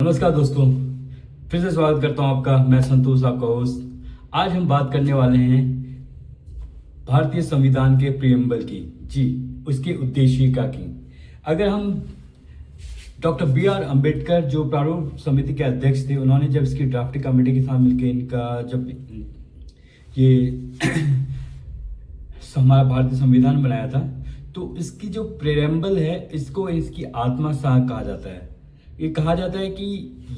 नमस्कार दोस्तों, फिर से स्वागत करता हूं आपका। मैं संतोष, आपका होस्ट। आज हम बात करने वाले हैं भारतीय संविधान के प्रियम्बल की, जी, उसके उद्देशिका की। अगर हम डॉक्टर बी.आर. अंबेडकर जो प्रारूप समिति के अध्यक्ष थे, उन्होंने जब इसकी ड्राफ्टिंग कमेटी के साथ मिलकर इनका जब ये हमारा भारतीय संविधान बनाया था, तो इसकी जो प्रियम्बल है, इसको इसकी आत्मा कहा जाता है। ये कहा जाता है कि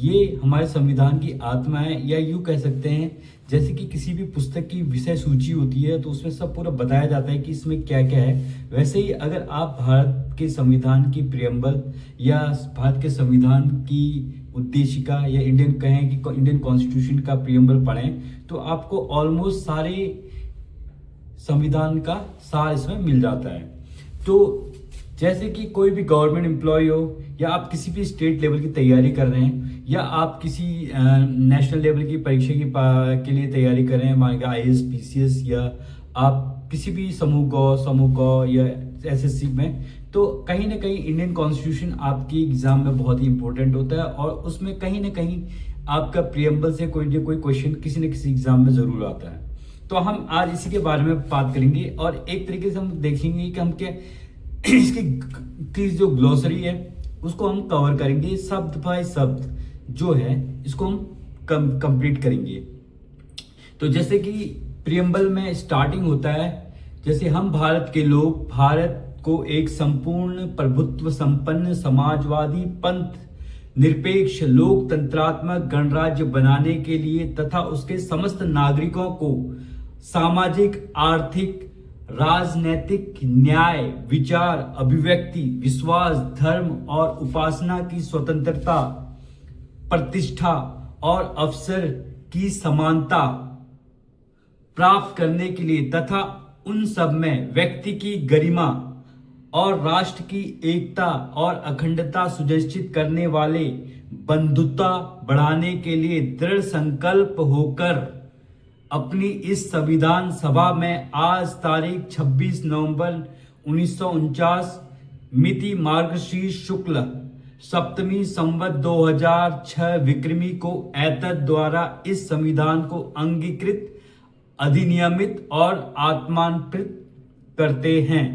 ये हमारे संविधान की आत्मा है, या यूँ कह सकते हैं जैसे कि किसी भी पुस्तक की विषय सूची होती है तो उसमें सब पूरा बताया जाता है कि इसमें क्या क्या है। वैसे ही अगर आप भारत के संविधान की प्रियम्बल या भारत के संविधान की उद्देशिका या इंडियन कॉन्स्टिट्यूशन का प्रियम्बल पढ़ें तो आपको ऑलमोस्ट सारे संविधान का सार इसमें मिल जाता है। तो जैसे कि कोई भी गवर्नमेंट एम्प्लॉय हो, या आप किसी भी स्टेट लेवल की तैयारी कर रहे हैं, या आप किसी नेशनल लेवल की परीक्षा के लिए तैयारी कर रहे हैं, मान लीजिए IAS PCS, या आप किसी भी समूह को या SSC में, तो कहीं ना कहीं इंडियन कॉन्स्टिट्यूशन आपकी एग्जाम में बहुत ही इंपॉर्टेंट होता है, और उसमें कहीं ना कहीं आपका प्रियम्बल से कोई ना कोई क्वेश्चन किसी न किसी एग्जाम में जरूर आता है। तो हम आज इसी के बारे में बात करेंगे, और एक तरीके से हम देखेंगे कि हम क्या इसकी जो ग्लोसरी है उसको हम कवर करेंगे, शब्द बाय शब्द जो है इसको हम कंप्लीट करेंगे। तो जैसे कि प्रियम्बल में स्टार्टिंग होता है, जैसे हम भारत के लोग भारत को एक संपूर्ण प्रभुत्व संपन्न समाजवादी पंथ निरपेक्ष लोकतंत्रात्मक गणराज्य बनाने के लिए तथा उसके समस्त नागरिकों को सामाजिक आर्थिक राजनैतिक न्याय विचार अभिव्यक्ति विश्वास धर्म और उपासना की स्वतंत्रता प्रतिष्ठा और अवसर की समानता प्राप्त करने के लिए तथा उन सब में व्यक्ति की गरिमा और राष्ट्र की एकता और अखंडता सुनिश्चित करने वाले बंधुता बढ़ाने के लिए दृढ़ संकल्प होकर अपनी इस संविधान सभा में आज तारीख 26 नवंबर 1949 मिति मार्गशीर्ष शुक्ल सप्तमी संवत 2006 विक्रमी को एतद द्वारा इस संविधान को अंगीकृत अधिनियमित और आत्मान्वित करते हैं।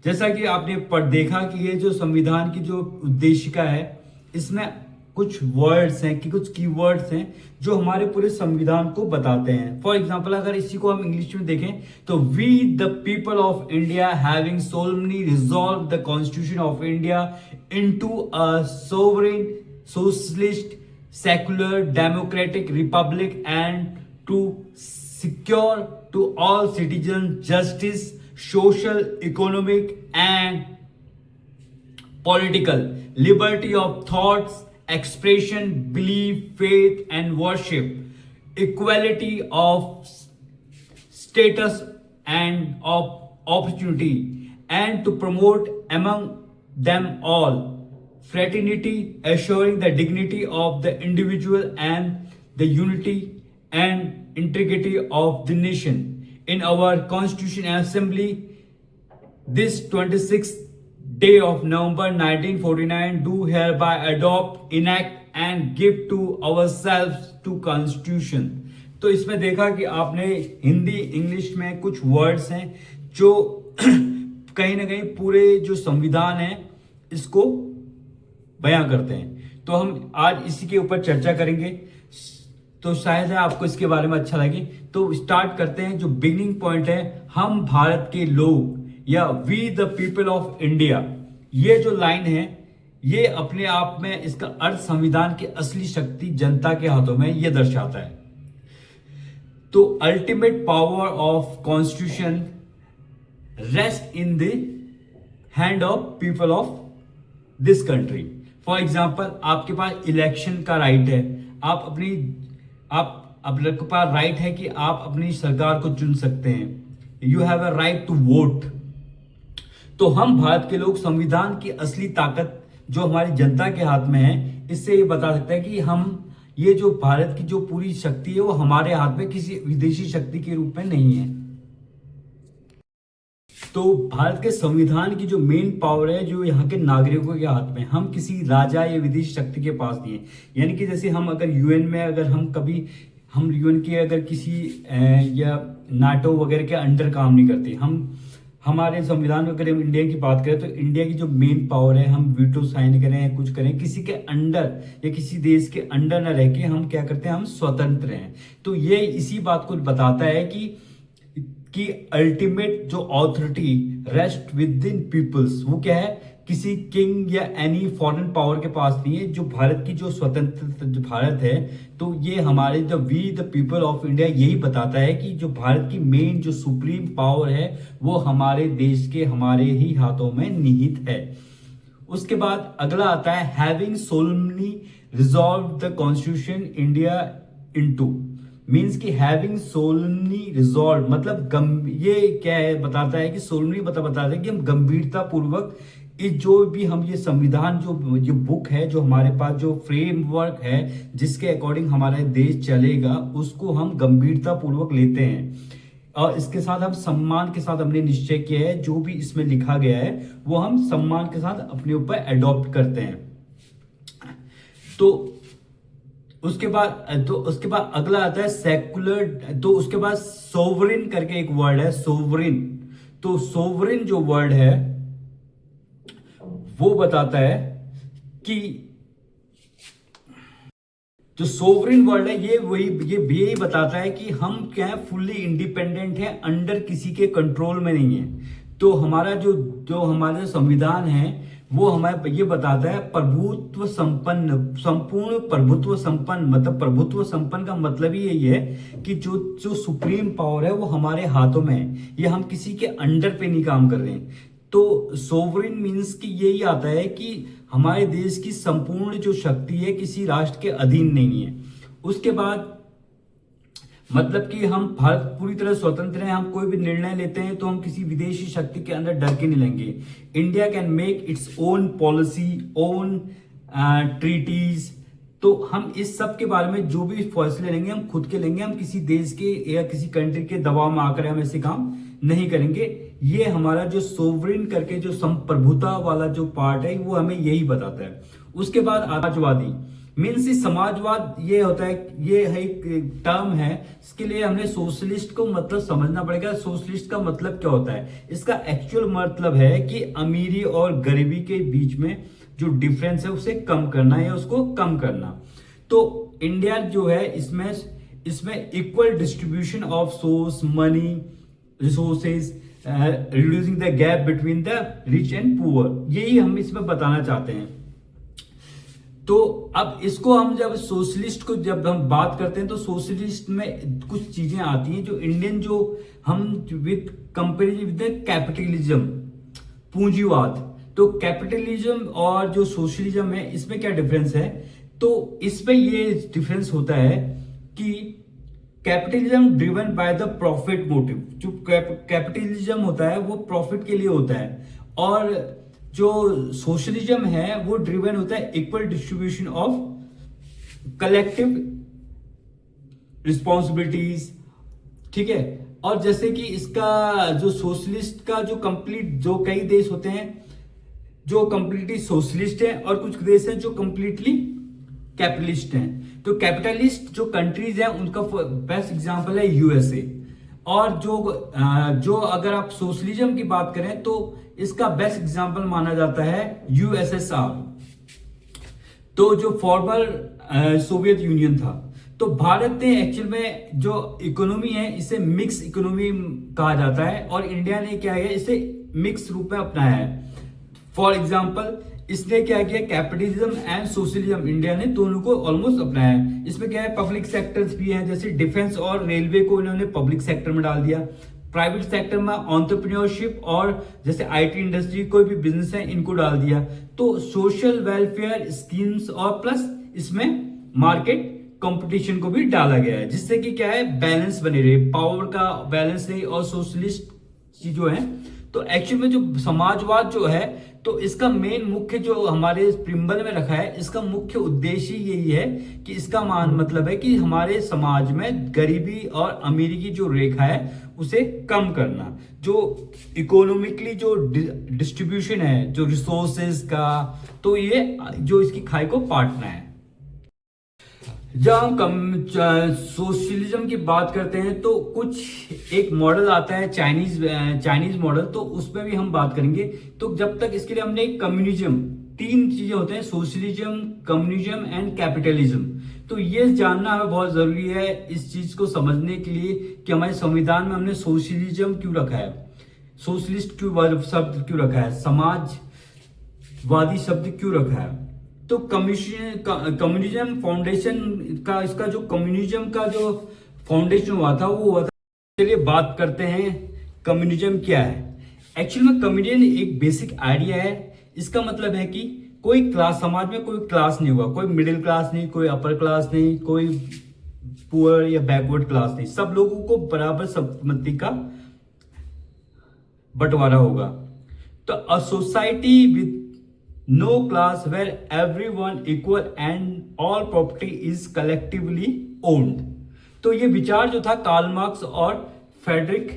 जैसा कि आपने देखा कि ये जो संविधान की जो उद्देशिका है, इसमें कुछ वर्ड्स हैं कि कुछ कीवर्ड्स हैं जो हमारे पूरे संविधान को बताते हैं। फॉर एग्जांपल, अगर इसी को हम इंग्लिश में देखें तो we the people of India having solemnly resolved the constitution of India into a sovereign socialist secular democratic republic and to secure to all citizen justice social economic and political liberty of thoughts, expression, belief, faith, and worship, equality of status and of opportunity, and to promote among them all fraternity, assuring the dignity of the individual and the unity and integrity of the nation. In our Constitution and Assembly, this 26th day of November 1949 do hereby adopt, enact and give to ourselves to Constitution। तो इसमें देखा कि आपने Hindi English में कुछ words हैं जो कहीं ना कहीं पूरे जो संविधान है इसको बयां करते हैं। तो हम आज इसी के ऊपर चर्चा करेंगे, तो शायद है आपको इसके बारे में अच्छा लगे। तो स्टार्ट करते हैं। जो बिगिनिंग पॉइंट है, हम भारत के लोग या we the people of India, ये जो लाइन है ये अपने आप में इसका अर्थ संविधान की असली शक्ति जनता के हाथों में ये दर्शाता है। तो ultimate power of constitution rest in the hand of people of this country. For example, आपके पास इलेक्शन का राइट है, आपके पास राइट है कि आप अपनी सरकार को चुन सकते हैं। You have a right to vote. तो हम भारत के लोग संविधान की असली ताकत जो हमारी जनता के हाथ में है, इससे ये बता सकते हैं कि हम ये जो भारत की जो पूरी शक्ति है वो हमारे हाथ में किसी विदेशी शक्ति के रूप में नहीं है। तो भारत के संविधान की जो मेन पावर है जो यहाँ के नागरिकों के हाथ में, हम किसी राजा या विदेशी शक्ति के पास नहीं है। यानी कि जैसे हम अगर यूएन में, अगर हम यूएन के अगर किसी या नाटो वगैरह के अंडर काम नहीं करते, हम हमारे संविधान में अगर हम इंडिया की बात करें तो इंडिया की जो मेन पावर है, हम वीटो साइन करें या कुछ करें, किसी के अंडर या किसी देश के अंडर न रह के हम क्या करते हैं, हम स्वतंत्र हैं। तो ये इसी बात को बताता है कि अल्टीमेट जो authority rest with in people's, वो क्या है, किसी किंग या एनी फॉरेन पावर के पास नहीं है। जो भारत की जो स्वतंत्र जो भारत है, तो ये हमारे the we the people of India यही बताता है कि जो भारत की मेन जो सुप्रीम पावर है वो हमारे देश के, हमारे ही हाथों में निहित है। उसके बाद अगला आता है having solemnly resolved the constitution India into, means कि हैविंग सोलमली रिजॉल्व मतलब ये क्या है, बताता है कि सोलमली बताता है कि हम गंभीरता पूर्वक इस जो भी हम ये संविधान जो बुक है, जो हमारे पास जो फ्रेमवर्क है जिसके अकॉर्डिंग हमारा देश चलेगा, उसको हम गंभीरता पूर्वक लेते हैं और इसके साथ हम सम्मान के साथ हमने निश्चय किया है, जो भी इसमें लिखा गया है वो हम सम्मान के साथ अपने ऊपर एडॉप्ट करते हैं। तो उसके बाद अगला आता है सेकुलर। तो उसके बाद सोवरिन करके एक वर्ड है, सोवरिन। तो सोवरिन जो वर्ड है वो बताता है कि जो सोवरिन वर्ड है ये यही बताता है कि हम क्या है, फुल्ली इंडिपेंडेंट है, अंडर किसी के कंट्रोल में नहीं है। तो हमारा जो हमारा संविधान है वो हमें ये बताता है प्रभुत्व संपन्न, संपूर्ण प्रभुत्व संपन्न। मतलब प्रभुत्व संपन्न का मतलब ही यही है कि जो सुप्रीम पावर है वो हमारे हाथों में है, ये हम किसी के अंडर पे नहीं काम कर रहे हैं। तो सोवरिन मीन्स कि यही आता है कि हमारे देश की संपूर्ण जो शक्ति है किसी राष्ट्र के अधीन नहीं है। उसके बाद मतलब कि हम भारत पूरी तरह स्वतंत्र हैं, हम कोई भी निर्णय लेते हैं तो हम किसी विदेशी शक्ति के अंदर डर के नहीं लेंगे। India can make its own policy, own treaties. तो हम इस सब के बारे में जो भी फैसले लेंगे हम खुद के लेंगे, हम किसी देश के या किसी कंट्री के दबाव में आकर हम ऐसे काम नहीं करेंगे। ये हमारा जो सोवरिन करके जो संप्रभुता वाला जो पार्ट है वो हमें यही बताता है। उसके बाद समाजवादी मीन्स समाजवाद ये होता है, ये है एक टर्म है, इसके लिए हमने सोशलिस्ट को मतलब समझना पड़ेगा। सोशलिस्ट का मतलब क्या होता है, इसका एक्चुअल मतलब है कि अमीरी और गरीबी के बीच में जो डिफरेंस है उसे कम करना या उसको कम करना। तो इंडिया जो है इसमें equal distribution of source, money, resources, reducing the gap between the rich and poor, यही हम इसमें बताना चाहते हैं। तो अब इसको हम जब सोशलिस्ट को जब हम बात करते हैं तो सोशलिस्ट में कुछ चीजें आती हैं जो इंडियन जो हम विद कंपेरिजन विद कैपिटलिज्म, पूंजीवाद। तो कैपिटलिज्म और जो सोशलिज्म है इसमें क्या डिफरेंस है, तो इसमें ये डिफरेंस होता है कि capitalism driven by the profit motive. जो कैपिटलिज्म होता है वो प्रॉफिट के लिए होता है और जो सोशलिज्म है वो ड्रिवन होता है equal distribution of collective responsibilities. ठीक है, और जैसे कि इसका जो सोशलिस्ट का जो कंप्लीट, जो कई देश होते हैं जो कंप्लीटली सोशलिस्ट है और कुछ देश हैं जो कंप्लीटली कैपिटलिस्ट हैं। तो कैपिटलिस्ट जो कंट्रीज हैं उनका बेस्ट एग्जांपल है यूएसए। और जो अगर आप सोशलिज्म की बात करें तो इसका बेस्ट एग्जांपल माना जाता है यूएसएसआर, तो जो फॉर्मर सोवियत यूनियन था। तो भारत ने एक्चुअल में जो इकोनॉमी है इसे मिक्स इकोनॉमी कहा जाता है और इंडिया ने क्या है इसे मिक्स रूप में अपनाया है। फॉर एग्जाम्पल इसने क्या किया, कैपिटलिज्म एंड सोशलिज्म इंडिया ने दोनों को ऑलमोस्ट अपनाया है। इसमें क्या है, पब्लिक सेक्टर्स भी हैं, जैसे डिफेंस और रेलवे को इन्होंने पब्लिक सेक्टर में डाल दिया। प्राइवेट सेक्टर में एंटरप्रेन्योरशिप और जैसे आईटी इंडस्ट्री, कोई भी बिजनेस है, इनको डाल दिया। तो सोशल वेलफेयर स्कीम्स और प्लस इसमें मार्केट कंपटीशन को भी डाला गया है, जिससे कि क्या है बैलेंस बने रहे, पावर का बैलेंस रहे। और सोशलिस्ट जो है तो एक्चुअल में जो समाजवाद जो है तो इसका मेन मुख्य जो हमारे प्रिम्बल में रखा है, इसका मुख्य उद्देश्य यही है कि इसका मान मतलब है कि हमारे समाज में गरीबी और अमीरी की जो रेखा है उसे कम करना, जो इकोनॉमिकली जो डिस्ट्रीब्यूशन है जो रिसोर्सेज का, तो ये जो इसकी खाई को बांटना है। जब हम सोशलिज्म की बात करते हैं तो कुछ एक मॉडल आता है चाइनीज मॉडल, तो उसमें भी हम बात करेंगे। तो जब तक इसके लिए हमने कम्युनिज्म, तीन चीजें होते हैं, सोशलिज्म, कम्युनिज्म एंड कैपिटलिज्म। तो ये जानना हमें बहुत जरूरी है इस चीज को समझने के लिए कि हमारे संविधान में हमने सोशलिज्म क्यों रखा है, सोशलिस्ट क्यों शब्द क्यों रखा है, समाजवादी शब्द क्यों रखा है। तो कम्युनिज्म फाउंडेशन का, इसका जो कम्युनिज्म का जो फाउंडेशन हुआ था वो हुआ था। चलिए बात करते हैं कम्युनिज्म क्या है। एक्चुअली में कम्युनिज्म एक बेसिक आइडिया है। इसका मतलब है कि कोई क्लास, समाज में कोई क्लास नहीं होगा, कोई मिडिल क्लास नहीं, कोई अपर क्लास नहीं, कोई पुअर या बैकवर्ड क्लास नहीं, सब लोगों को बराबर सम्मति का बंटवारा होगा। तो a society with no class where everyone equal and all property is collectively owned। तो ये विचार जो था कार्ल मार्क्स और फ्रेडरिक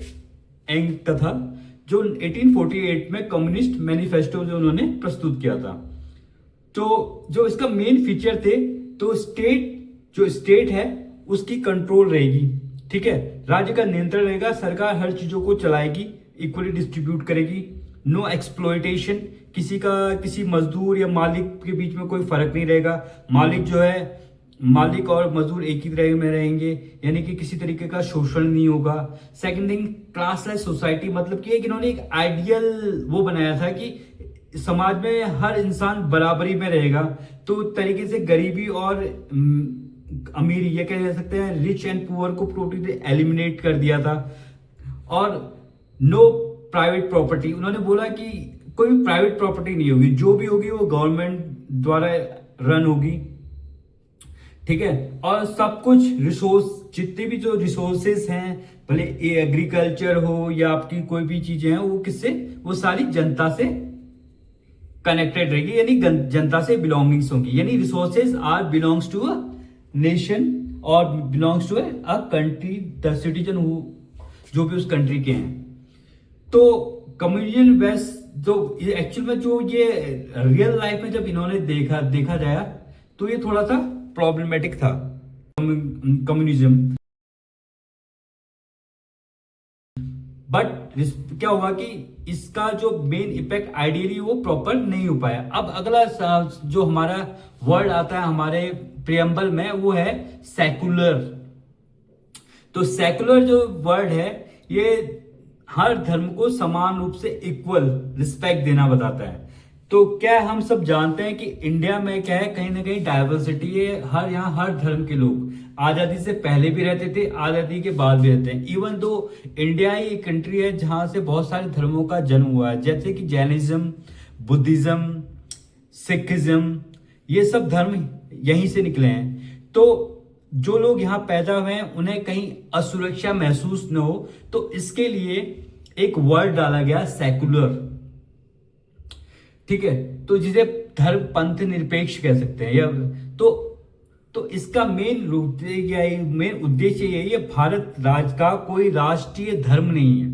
एंग का था, जो 1848 में कम्युनिस्ट मैनिफेस्टो जो उन्होंने प्रस्तुत किया था। तो जो इसका मेन फीचर थे, तो स्टेट है उसकी कंट्रोल रहेगी, ठीक है, राज्य का नियंत्रण रहेगा, सरकार हर चीजों को चलाएगी, इक्वली डिस्ट्रीब्यूट करेगी, नो एक्सप्लॉयटेशन, किसी मजदूर या मालिक के बीच में कोई फर्क नहीं रहेगा, मालिक और मजदूर एक ही तरह में रहेंगे, यानी कि किसी तरीके का शोषण नहीं होगा। सेकंड थिंग, क्लासलेस सोसाइटी, मतलब कि इन्होंने एक आइडियल वो बनाया था कि समाज में हर इंसान बराबरी में रहेगा। तो तरीके से गरीबी और अमीरी, ये कह सकते हैं रिच एंड पुअर को टोटली एलिमिनेट कर दिया था। और नो प्राइवेट प्रॉपर्टी, उन्होंने बोला कि कोई भी प्राइवेट प्रॉपर्टी नहीं होगी, जो भी होगी वो गवर्नमेंट द्वारा रन होगी, ठीक है। और सब कुछ रिसोर्स, जितने भी जो रिसोर्सेस हैं, भले एग्रीकल्चर हो या आपकी कोई भी चीजें हैं, वो किससे, वो सारी जनता से कनेक्टेड रहेगी, यानी जनता से बिलोंगिंग्स होंगी। यानी resources are belongs to a nation और belongs to a country, the citizen जो भी उस कंट्री के हैं। तो कम्युनिज्म वेस्ट, तो एक्चुअल में जो ये रियल लाइफ में जब इन्होंने देखा जाए तो ये थोड़ा सा प्रॉब्लमेटिक था कम्युनिज्म। बट क्या हुआ कि इसका जो मेन इफेक्ट आइडियली वो प्रॉपर नहीं हो पाया। अब अगला जो हमारा वर्ड आता है हमारे प्रियम्बल में, वो है सेकुलर। तो सेकुलर जो वर्ड है, ये हर धर्म को समान रूप से इक्वल रिस्पेक्ट देना बताता है। तो क्या हम सब जानते हैं कि इंडिया में क्या है, कहीं ना कहीं डाइवर्सिटी है, यहाँ हर धर्म के लोग आजादी से पहले भी रहते थे, आजादी के बाद भी रहते हैं। इवन दो इंडिया ही एक कंट्री है जहां से बहुत सारे धर्मों का जन्म हुआ है, जैसे कि जैनिज्म, बुद्धिज्म, सिखिज्म, ये सब धर्म यहीं से निकले हैं। तो जो लोग यहाँ पैदा हुए हैं उन्हें कहीं असुरक्षा महसूस न हो, तो इसके लिए एक वर्ड डाला गया सेकुलर, ठीक है। तो जिसे धर्म पंथ निरपेक्ष कह सकते हैं। या तो इसका मेन उद्देश्य यही है, भारत राज्य का कोई राष्ट्रीय धर्म नहीं है,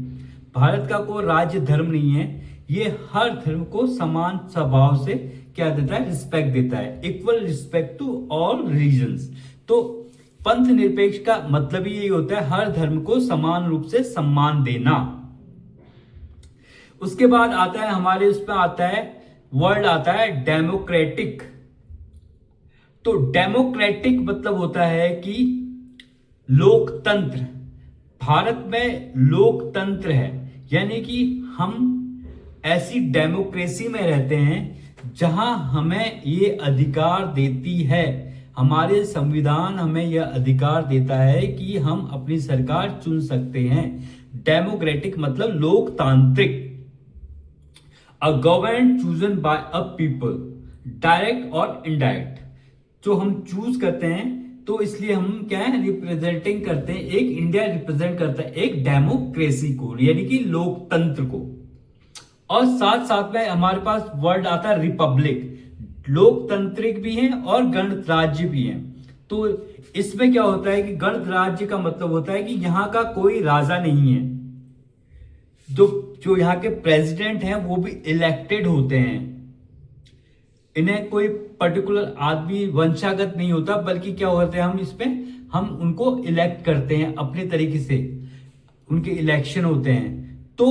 भारत का कोई राज्य धर्म नहीं है, ये हर धर्म को समान स्वभाव से क्या देता है, रिस्पेक्ट देता है, equal respect to all religions. तो पंथ निरपेक्ष का मतलब ही यही होता है, हर धर्म को समान रूप से सम्मान देना। उसके बाद आता है हमारे उसमें आता है वर्ड आता है डेमोक्रेटिक। तो डेमोक्रेटिक मतलब होता है कि लोकतंत्र। भारत में लोकतंत्र है, यानी कि हम ऐसी डेमोक्रेसी में रहते हैं जहां हमें ये अधिकार देती है, हमारे संविधान हमें यह अधिकार देता है कि हम अपनी सरकार चुन सकते हैं। डेमोक्रेटिक मतलब लोकतांत्रिक। A government chosen bye a people, direct और इनडायरेक्ट। जो हम चूज करते हैं तो इसलिए हम क्या है, रिप्रेजेंटिंग करते हैं, एक इंडिया रिप्रेजेंट करता है एक डेमोक्रेसी को, यानी कि लोकतंत्र को। और साथ साथ में हमारे पास वर्ड आता है रिपब्लिक, लोकतांत्रिक भी है और गणराज्य भी है। तो इसमें क्या होता है कि गणराज्य का मतलब होता है कि यहाँ का कोई राजा नहीं है, जो जो यहाँ के प्रेसिडेंट हैं वो भी इलेक्टेड होते हैं, इन्हें कोई पर्टिकुलर आदमी वंशागत नहीं होता, बल्कि क्या होता है हम उनको इलेक्ट करते हैं अपने तरीके से, उनके इलेक्शन होते हैं। तो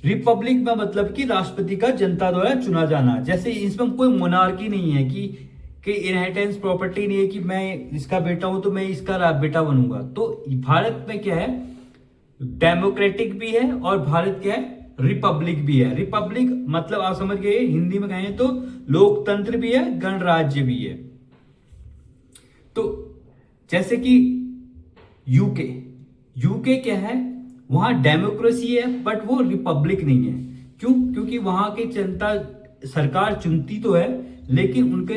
रिपब्लिक में मतलब कि राष्ट्रपति का जनता द्वारा चुना जाना, जैसे इसमें कोई मोनार्की नहीं है कि इनहेरिटेंस प्रॉपर्टी नहीं है कि मैं इसका बेटा हूं तो मैं इसका बेटा बनूंगा। तो भारत में क्या है, डेमोक्रेटिक भी है और भारत क्या है, रिपब्लिक भी है। रिपब्लिक मतलब आप समझ गए, हिंदी में कहें तो लोकतंत्र भी है, गणराज्य भी है। तो जैसे कि यूके, यूके क्या है, वहां डेमोक्रेसी है बट वो रिपब्लिक नहीं है। क्यों? क्योंकि वहां की जनता सरकार चुनती तो है, लेकिन उनके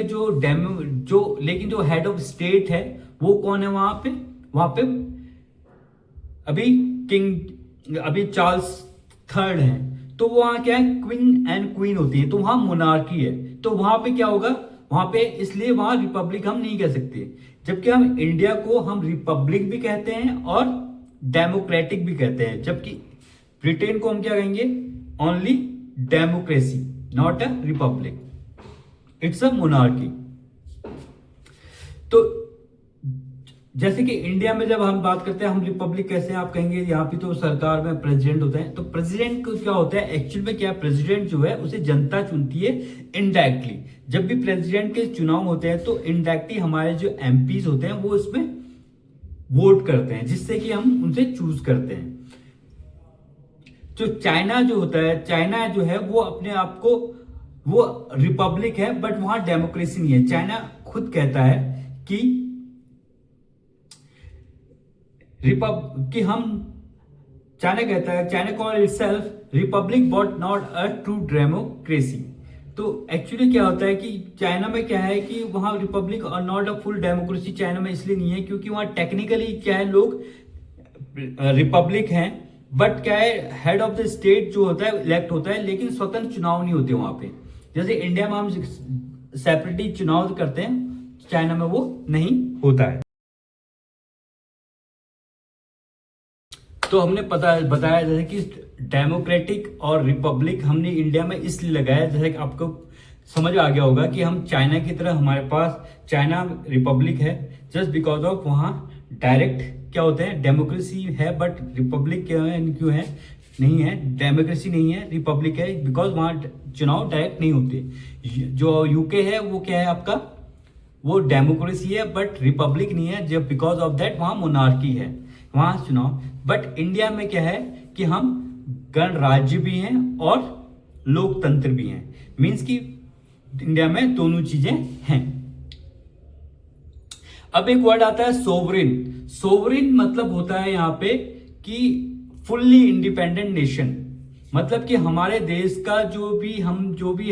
लेकिन जो हेड ऑफ स्टेट है वो कौन है वहां पे अभी चार्ल्स थर्ड है। तो वहां क्या है, क्वीन एंड क्वीन होती है, तो वहां मोनार्की है। तो वहां पे क्या होगा, वहां पे इसलिए वहां रिपब्लिक हम नहीं कह सकते, जबकि हम इंडिया को हम रिपब्लिक भी कहते हैं और डेमोक्रेटिक भी कहते हैं। जबकि ब्रिटेन को हम क्या कहेंगे, only democracy, not a republic, it's a monarchy. तो जैसे कि इंडिया में जब हम बात करते हैं हम रिपब्लिक कैसे हैं, आप कहेंगे यहाँ पे तो सरकार में प्रेसिडेंट होता है। तो प्रेसिडेंट को क्या होता है, एक्चुअल में क्या, प्रेसिडेंट जो है उसे जनता चुनती है इनडायरेक्टली। जब भी प्रेसिडेंट के चुनाव होते हैं तो इनडायरेक्टली हमारे जो एमपीज होते हैं वो इसमें वोट करते हैं, जिससे कि हम उनसे चूज करते हैं। जो चाइना जो होता है, चाइना जो है वो अपने आप को वो रिपब्लिक है बट वहां डेमोक्रेसी नहीं है। चाइना खुद कहता है कि China call itself Republic but not a true democracy. तो एक्चुअली क्या होता है कि चाइना में क्या है कि वहां रिपब्लिक और not a full democracy China में इसलिए नहीं है क्योंकि वहां टेक्निकली क्या है, लोग रिपब्लिक हैं बट क्या है, हेड ऑफ द स्टेट जो होता है इलेक्ट होता है, लेकिन स्वतंत्र चुनाव नहीं होते वहां पे। जैसे इंडिया में हम सेपरेटली चुनाव करते हैं, चाइना में वो नहीं होता है। तो हमने बताया जैसे कि डेमोक्रेटिक और रिपब्लिक हमने इंडिया में इसलिए लगाया, जैसे कि आपको समझ आ गया होगा कि हम चाइना की तरह हमारे पास चाइना रिपब्लिक है जस्ट बिकॉज ऑफ वहाँ डायरेक्ट क्या होते हैं, डेमोक्रेसी है बट रिपब्लिक क्यों है नहीं है, डेमोक्रेसी नहीं है, रिपब्लिक है बिकॉज वहाँ चुनाव डायरेक्ट नहीं होते। जो यूके है वो क्या है आपका, वो डेमोक्रेसी है बट रिपब्लिक नहीं है, जब बिकॉज ऑफ दैट वहाँ मोनार्की है, वहाँ चुनाव। बट इंडिया में क्या है कि हम गणराज्य भी हैं और लोकतंत्र भी हैं, मीन्स कि इंडिया में दोनों चीजें हैं। अब एक वर्ड आता है सोवरिन। सोवरिन मतलब होता है यहाँ पे कि फुल्ली इंडिपेंडेंट नेशन, मतलब कि हमारे देश का जो भी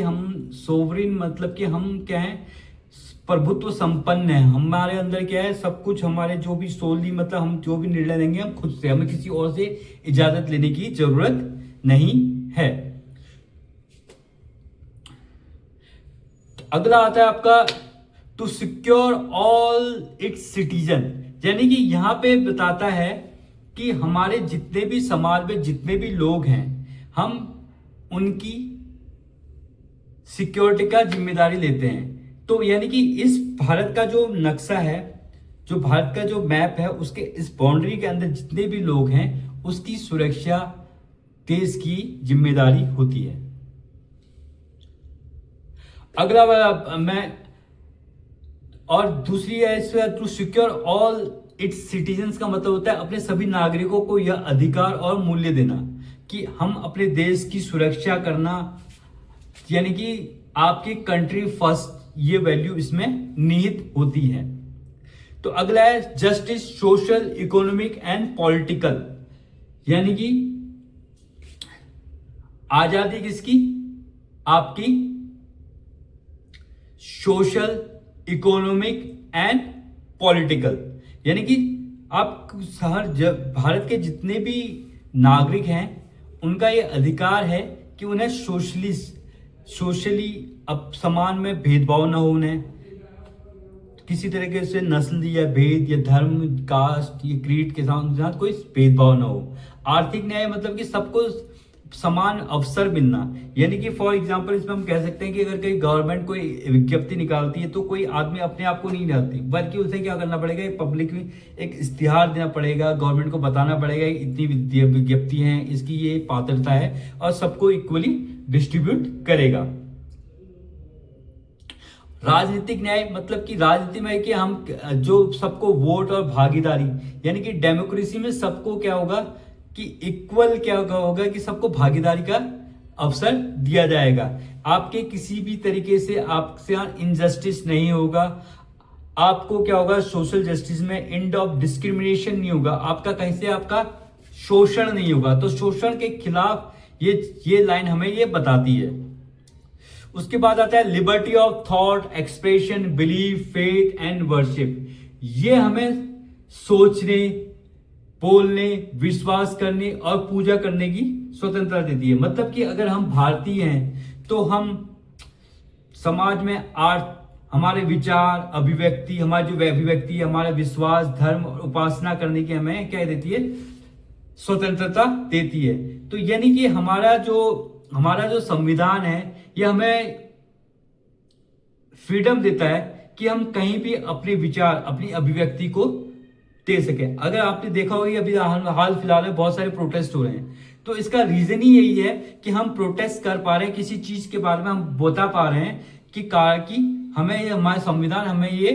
हम सोवरिन मतलब कि हम क्या है, प्रभुत्व संपन्न है, हमारे अंदर क्या है सब कुछ, हमारे जो भी सोली मतलब हम जो भी निर्णय लेंगे हम खुद से, हमें किसी और से इजाजत लेने की जरूरत नहीं है। अगला आता है आपका to secure all its citizen, यानी कि यहां पे बताता है कि हमारे जितने भी समाज में जितने भी लोग हैं हम उनकी सिक्योरिटी का जिम्मेदारी लेते हैं। तो यानी कि इस भारत का जो नक्शा है, जो भारत का जो मैप है, उसके इस बाउंड्री के अंदर जितने भी लोग हैं उसकी सुरक्षा देश की जिम्मेदारी होती है। अगला वाला और दूसरी है to secure all its citizens का मतलब होता है अपने सभी नागरिकों को यह अधिकार और मूल्य देना कि हम अपने देश की सुरक्षा करना, यानी कि आपकी कंट्री फर्स्ट, ये वैल्यू इसमें निहित होती है। तो अगला है justice, social, economic and political, यानी कि आजादी किसकी, आपकी सोशल, इकोनॉमिक एंड पॉलिटिकल, यानी कि आप भारत के जितने भी नागरिक हैं उनका ये अधिकार है कि उन्हें सोशली अब समाज में भेदभाव ना हो, उन्हें किसी तरीके से नस्ल या भेद या धर्म, कास्ट या क्रीड के साथ कोई भेदभाव ना हो। आर्थिक न्याय मतलब कि सबको समान अवसर मिलना, यानी कि फॉर एग्जांपल इसमें हम कह सकते हैं कि अगर कहीं गवर्नमेंट कोई विज्ञप्ति निकालती है तो कोई आदमी अपने आप को नहीं डालती, बल्कि उसे क्या करना पड़ेगा, पब्लिक में एक इश्तिहार देना पड़ेगा, गवर्नमेंट को बताना पड़ेगा इतनी विज्ञप्ति हैं, इसकी ये पात्रता है, और सबको इक्वली डिस्ट्रीब्यूट करेगा। राजनीतिक न्याय मतलब कि राजनीति में कि हम जो सबको वोट और भागीदारी, यानी कि डेमोक्रेसी में सबको क्या होगा कि इक्वल क्या होगा कि सबको भागीदारी का अवसर दिया जाएगा। आपके किसी भी तरीके से आपसे इनजस्टिस नहीं होगा। आपको क्या होगा, सोशल जस्टिस में एंड ऑफ डिस्क्रिमिनेशन नहीं होगा, आपका कहीं से आपका शोषण नहीं होगा। तो शोषण के खिलाफ ये लाइन हमें ये बताती है। उसके बाद आता है liberty of thought, expression, belief, faith and worship. ये हमें सोचने, बोलने, विश्वास करने और पूजा करने की स्वतंत्रता देती है। मतलब कि अगर हम भारतीय हैं तो हम समाज में हमारे विचार, अभिव्यक्ति, हमारी जो अभिव्यक्ति, हमारा विश्वास, धर्म और उपासना करने की हमें क्या देती है, स्वतंत्रता देती है। तो यानी कि हमारा जो संविधान है ये हमें फ्रीडम देता है कि हम कहीं भी अपने विचार, अपनी अभिव्यक्ति को दे सके। अगर आपने देखा होगा अभी हाल फिलहाल में बहुत सारे प्रोटेस्ट हो रहे हैं, तो इसका रीजन ही यही है कि हम प्रोटेस्ट कर पा रहे हैं, किसी चीज के बारे में हम बता पा रहे हैं कि हमें हमारा संविधान हमें ये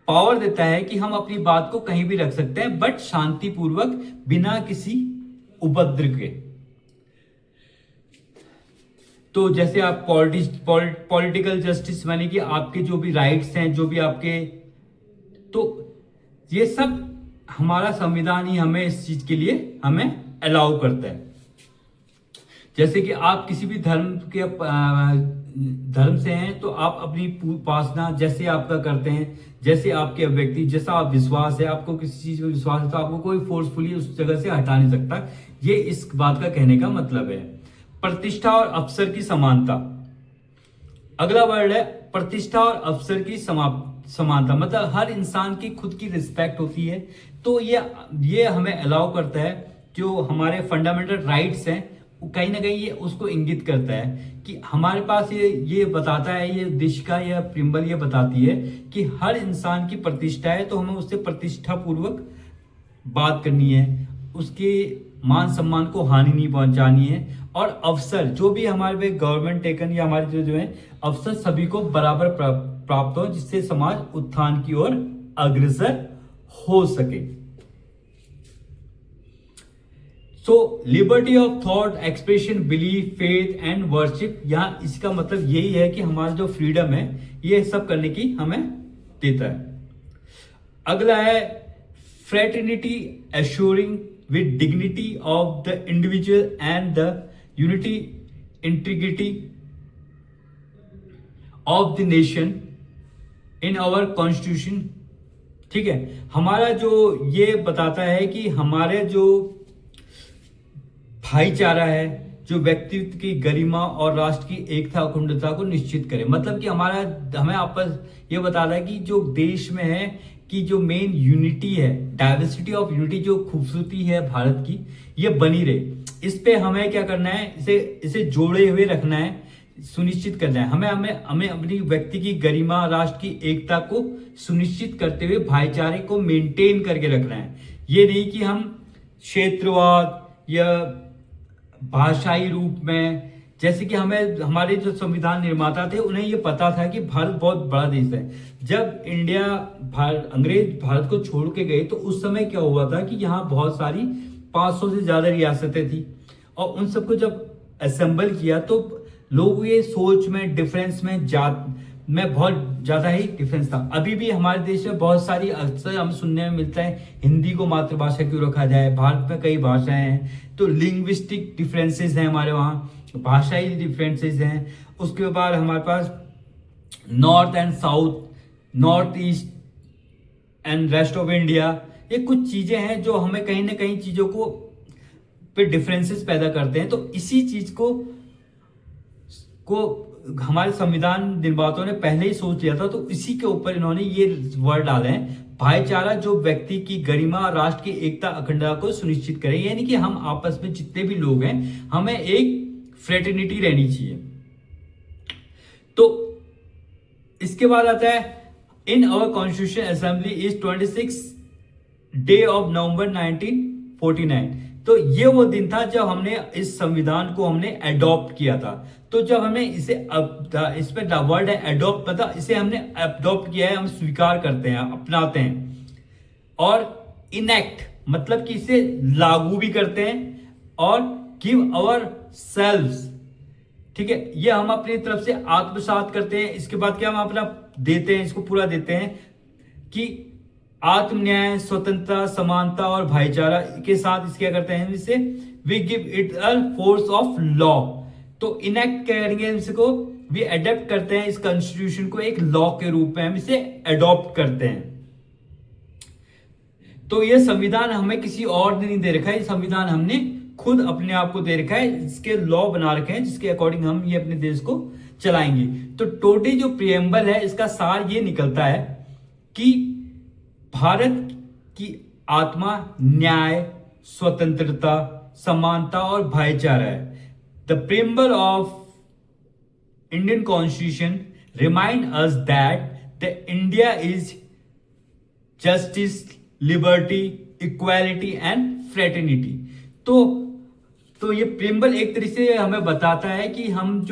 पावर देता है कि हम अपनी बात को कहीं भी रख सकते हैं, बट शांतिपूर्वक, बिना किसी उपद्रव के। तो जैसे आप पॉलिटिकल जस्टिस, यानी कि आपके जो भी राइट्स हैं, जो भी आपके, तो ये सब हमारा संविधान ही हमें इस चीज के लिए हमें अलाउ करता है। जैसे कि आप किसी भी धर्म से हैं तो आप अपनी उपासना जैसे आपका करते हैं, जैसे आपके व्यक्ति, जैसा आप विश्वास है, आपको किसी चीज में विश्वास है तो आपको कोई फोर्सफुली उस जगह से हटा नहीं सकता। ये इस बात का कहने का मतलब है। प्रतिष्ठा और अवसर की समानता, अगला वर्ड है प्रतिष्ठा और अवसर की समानता। मतलब हर इंसान की खुद की रिस्पेक्ट होती है। तो ये हमें अलाउ करता है, जो हमारे फंडामेंटल राइट्स हैं कहीं ना कहीं ये उसको इंगित करता है कि हमारे पास ये बताता है, ये दिशा या प्रिम्बल ये बताती है कि हर इंसान की प्रतिष्ठा है, तो हमें उससे प्रतिष्ठा पूर्वक बात करनी है, उसके मान सम्मान को हानि नहीं पहुंचानी है। और अवसर, जो भी हमारे पे गवर्नमेंट टेकन या हमारे जो है अवसर, सभी को बराबर प्राप्त हो, जिससे समाज उत्थान की ओर अग्रसर हो सके। So liberty of thought, expression, belief, faith and worship, यहां इसका मतलब यही है कि हमारा जो फ्रीडम है ये सब करने की हमें देता है। अगला है fraternity, assuring with dignity of the individual and the unity, integrity of the nation in our constitution। ठीक है, हमारा जो ये बताता है कि हमारे जो भाईचारा है, जो व्यक्तित्व की गरिमा और राष्ट्र की एकता, अखंडता को निश्चित करे। मतलब कि हमें आपस ये बताता है कि जो देश में है कि जो मेन यूनिटी है, डाइवर्सिटी ऑफ यूनिटी, जो खूबसूरती है भारत की, ये बनी रहे। इस पे हमें क्या करना है, इसे जोड़े हुए रखना है, सुनिश्चित करना है। हमें अपनी व्यक्ति की गरिमा, राष्ट्र की एकता को सुनिश्चित करते हुए भाईचारे को मेंटेन करके रखना है। ये नहीं कि हम क्षेत्रवाद या भाषाई रूप में, जैसे कि हमारे जो संविधान निर्माता थे उन्हें ये पता था कि भारत बहुत बड़ा देश है। जब अंग्रेज भारत को छोड़ के गए तो उस समय क्या हुआ था कि यहाँ बहुत सारी 500 से ज्यादा रियासतें थी, और उन सबको जब असेंबल किया तो लोगों के सोच में, डिफरेंस में, जात में बहुत ज्यादा ही डिफरेंस था। अभी भी हमारे देश में बहुत सारी, अक्सर हम सुनने में मिलता है हिंदी को मातृभाषा क्यों रखा जाए, भारत में कई भाषाएं हैं, तो लिंग्विस्टिक डिफरेंसेस हैं हमारे वहाँ, भाषाई डिफरेंसेस हैं। उसके बाद हमारे पास north and south, north east and rest of India, ये कुछ चीजें हैं जो हमें कहीं ना कहीं चीजों को पे डिफरेंसेस पैदा करते हैं। तो इसी चीज को हमारे संविधान निर्माताओं ने पहले ही सोच लिया था, तो इसी के ऊपर इन्होंने ये वर्ड डाले हैं, भाईचारा जो व्यक्ति की गरिमा, राष्ट्र की एकता, अखंडता को सुनिश्चित करे। यानी कि हम आपस में जितने भी लोग हैं, हमें एक फ्रेटर्निटी रहनी चाहिए। तो इसके बाद आता है, in our constitution assembly is 26 day of November 1949। तो ये वो दिन था जब हमने इस संविधान को हमने अडॉप्ट किया था। तो जब हमने इसे इस पे वर्ड है अडॉप्ट, मतलब इसे हमने अडॉप्ट किया है, हम स्वीकार करते हैं, अपनाते हैं। और इनेक्ट मतलब कि इसे लागू भी करते हैं, और गिव अवर सेल्व्स, ठीक है, ये हम अपनी तरफ से आत्मसात करते हैं। इसके बाद क्या हम अपना देते हैं, इसको पूरा देते हैं कि आत्म न्याय, स्वतंत्रता, समानता और भाईचारा के साथ इस क्या करते हैं, इसे we give it a force of law. तो इनेक्ट करेंगे इसको, वी अडेप्ट करते हैं इस कॉन्स्टिट्यूशन को एक लॉ के रूप में, हम इसे अडॉप्ट करते हैं। तो ये संविधान हमें किसी और ने नहीं दे रखा है, ये संविधान हमने खुद अपने आप को दे रखा है, इसके लॉ बना रखे हैं जिसके अकॉर्डिंग हम ये अपने देश को चलाएंगे। तो टोटली जो प्रियम्बल है, इसका सार ये निकलता है कि भारत की आत्मा न्याय, स्वतंत्रता, समानता और भाईचारा है। The preamble of Indian constitution remind us that the India is justice, liberty, equality and fraternity. तो ये प्रियम्बल एक तरीके से हमें बताता है कि हम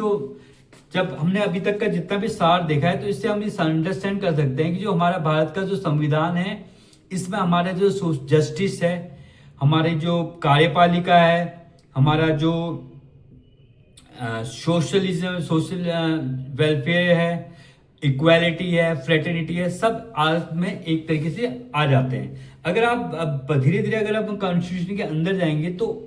जब हमने अभी तक का जितना भी सार देखा है, तो इससे हम इस अंडरस्टैंड कर सकते हैं कि जो हमारा भारत का जो संविधान है, इसमें हमारा जो जस्टिस है, हमारे जो कार्यपालिका है, हमारा जो सोशलिज्म, सोशल वेलफेयर है, इक्वालिटी है, फ्रेटर्निटी है, सब आज में एक तरीके से आ जाते हैं। अगर आप धीरे धीरे अगर आप कॉन्स्टिट्यूशन के अंदर जाएंगे, तो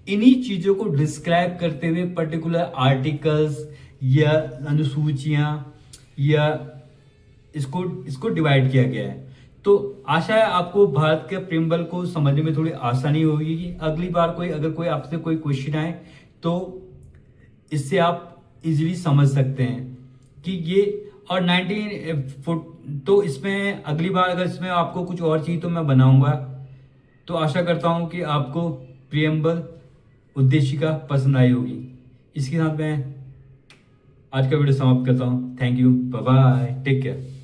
इन्हीं चीजों को डिस्क्राइब करते हुए पर्टिकुलर आर्टिकल्स या अनुसूचियां या इसको डिवाइड किया गया है। तो आशा है आपको भारत के प्रियम्बल को समझने में थोड़ी आसानी होगी कि अगली बार अगर कोई आपसे कोई क्वेश्चन आए, तो इससे आप इजीली समझ सकते हैं कि ये। और 19 तो इसमें अगली बार अगर इसमें आपको कुछ और चाहिए तो मैं बनाऊंगा। तो आशा करता हूं कि आपको प्रियम्बल उद्देशिका पसंद आई होगी। इसके साथ मैं आज का वीडियो समाप्त करता हूं। Thank you, bye bye, take care.